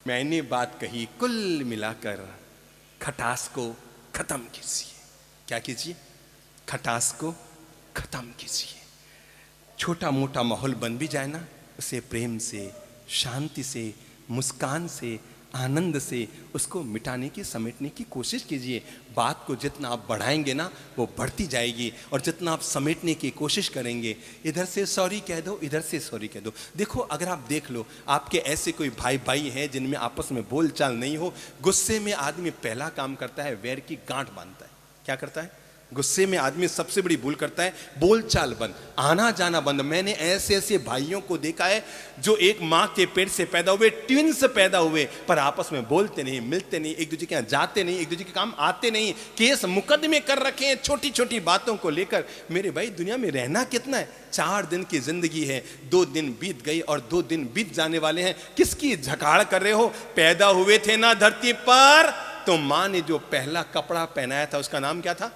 मैंने बात कही, कुल मिलाकर खटास को खत्म कीजिए। क्या कीजिए? खटास को खत्म कीजिए। छोटा मोटा माहौल बन भी जाए ना, उसे प्रेम से, शांति से, मुस्कान से, आनंद से उसको मिटाने की, समेटने की कोशिश कीजिए। बात को जितना आप बढ़ाएंगे ना, वो बढ़ती जाएगी, और जितना आप समेटने की कोशिश करेंगे, इधर से सॉरी कह दो, इधर से सॉरी कह दो। देखो, अगर आप देख लो, आपके ऐसे कोई भाई भाई हैं जिनमें आपस में बोलचाल नहीं हो, गुस्से में आदमी पहला काम करता है, वैर की गांठ बांधता है। क्या करता है? गुस्से में आदमी सबसे बड़ी भूल करता है, बोलचाल बंद, आना जाना बंद। मैंने ऐसे ऐसे भाइयों को देखा है जो एक माँ के पेट से पैदा हुए, ट्विन्स पैदा हुए, पर आपस में बोलते नहीं, मिलते नहीं, एक दूसरे के यहाँ जाते नहीं, एक दूसरे के काम आते नहीं, केस मुकदमे कर रखे हैं छोटी छोटी बातों को लेकर। मेरे भाई, दुनिया में रहना कितना है? 4 दिन की जिंदगी है, 2 दिन बीत गई और 2 दिन बीत जाने वाले हैं। किसकी झकाड़ कर रहे हो? पैदा हुए थे ना धरती पर, तो माँ ने जो पहला कपड़ा पहनाया था उसका नाम क्या था?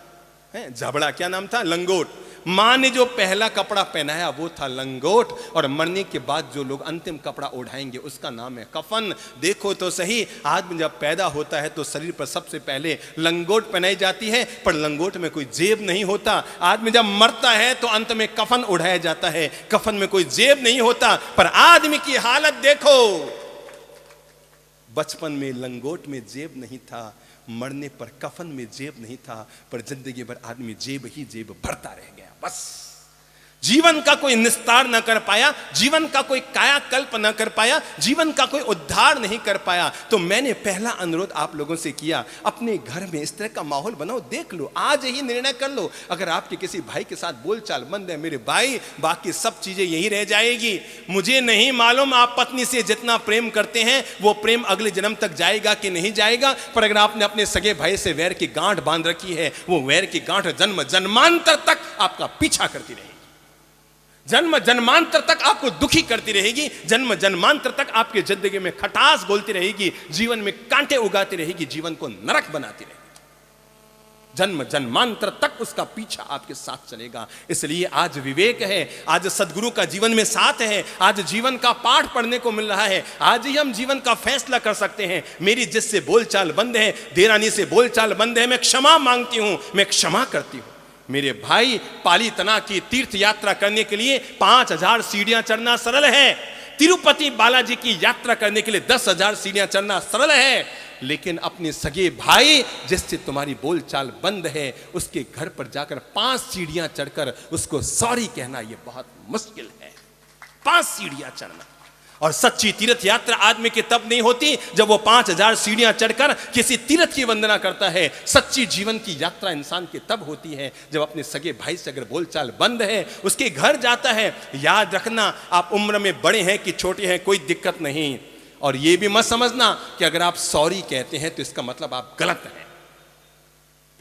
जबड़ा। क्या नाम था? लंगोट। माँ ने जो पहला कपड़ा पहनाया वो था लंगोट, और मरने के बाद जो लोग अंतिम कपड़ा ओढ़ाएंगे उसका नाम है कफन। देखो तो सही, आदमी जब पैदा होता है तो शरीर पर सबसे पहले लंगोट पहनाई जाती है, पर लंगोट में कोई जेब नहीं होता। आदमी जब मरता है तो अंत में कफन ओढ़ाया जाता है, कफन में कोई जेब नहीं होता। पर आदमी की हालत देखो, बचपन में लंगोट में जेब नहीं था, मरने पर कफन में जेब नहीं था, पर जिंदगी भर आदमी जेब ही जेब भरता रह गया। बस जीवन का कोई निस्तार न कर पाया, जीवन का कोई कायाकल्प न कर पाया, जीवन का कोई उद्धार नहीं कर पाया। तो मैंने पहला अनुरोध आप लोगों से किया, अपने घर में इस तरह का माहौल बनाओ। देख लो, आज ही निर्णय कर लो। अगर आपके किसी भाई के साथ बोलचाल बंद है, मेरे भाई, बाकी सब चीजें यही रह जाएगी। मुझे नहीं मालूम आप पत्नी से जितना प्रेम करते हैं वो प्रेम अगले जन्म तक जाएगा कि नहीं जाएगा, पर अगर आपने अपने सगे भाई से वैर की गांठ बांध रखी है, वो वैर की गांठ जन्म जन्मांतर तक आपका पीछा करती रहेगी, जन्म जन्मांतर तक आपको दुखी करती रहेगी, जन्म जन्मांतर तक आपकी जिंदगी में खटास घोलती रहेगी, जीवन में कांटे उगाती रहेगी, जीवन को नरक बनाती रहेगी। जन्म जन्मांतर तक उसका पीछा आपके साथ चलेगा। इसलिए आज विवेक है, आज सदगुरु का जीवन में साथ है, आज जीवन का पाठ पढ़ने को मिल रहा है, आज ही हम जीवन का फैसला कर सकते हैं। मेरी जिससे बोलचाल बंद है, देरानी से बोलचाल बंद है, मैं क्षमा मांगती हूं, मैं क्षमा करती हूं। मेरे भाई, पाली तना की तीर्थ यात्रा करने के लिए 5000 सीढ़ियां चढ़ना सरल है, तिरुपति बालाजी की यात्रा करने के लिए 10,000 सीढ़ियां चढ़ना सरल है, लेकिन अपने सगे भाई जिससे तुम्हारी बोलचाल बंद है, उसके घर पर जाकर 5 सीढ़ियां चढ़कर उसको सॉरी कहना, यह बहुत मुश्किल है। 5 सीढ़ियां चढ़ना। और सच्ची तीर्थ यात्रा आदमी की तब नहीं होती जब वो 5000 सीढ़ियां चढ़कर किसी तीर्थ की वंदना करता है। सच्ची जीवन की यात्रा इंसान की तब होती है जब अपने सगे भाई से अगर बोलचाल बंद है, उसके घर जाता है। याद रखना, आप उम्र में बड़े हैं कि छोटे हैं, कोई दिक्कत नहीं। और ये भी मत समझना कि अगर आप सॉरी कहते हैं तो इसका मतलब आप गलत हैं।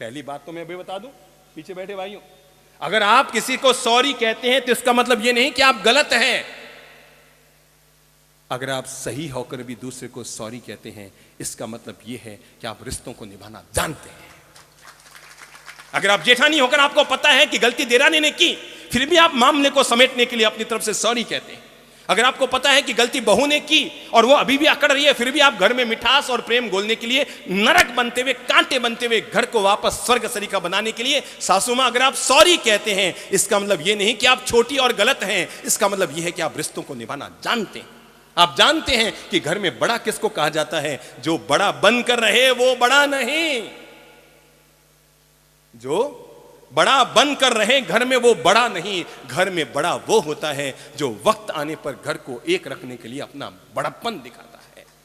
पहली बात तो मैं अभी बता दूं पीछे बैठे भाइयों, अगर आप किसी को सॉरी कहते हैं तो इसका मतलब ये नहीं कि आप गलत हैं। अगर आप सही होकर भी दूसरे को सॉरी कहते हैं, इसका मतलब यह है कि आप रिश्तों को निभाना जानते हैं। अगर आप जेठानी होकर आपको पता है कि गलती देरानी ने की, फिर भी आप मामले को समेटने के लिए अपनी तरफ से सॉरी कहते हैं। अगर आपको पता है कि गलती बहू ने की और वो अभी भी अकड़ रही है, फिर भी आप घर में मिठास और प्रेम घोलने के लिए, नरक बनते हुए, कांटे बनते हुए घर को वापस स्वर्ग सरीखा बनाने के लिए, सासू मां, अगर आप सॉरी कहते हैं, इसका मतलब ये नहीं कि आप छोटी और गलत हैं, इसका मतलब यह है कि आप रिश्तों को निभाना जानते हैं। आप जानते हैं कि घर में बड़ा किसको कहा जाता है? जो बड़ा बनकर रहे वो बड़ा नहीं, जो बड़ा बनकर रहे घर में वो बड़ा नहीं। घर में बड़ा वो होता है जो वक्त आने पर घर को एक रखने के लिए अपना बड़प्पन दिखाता है।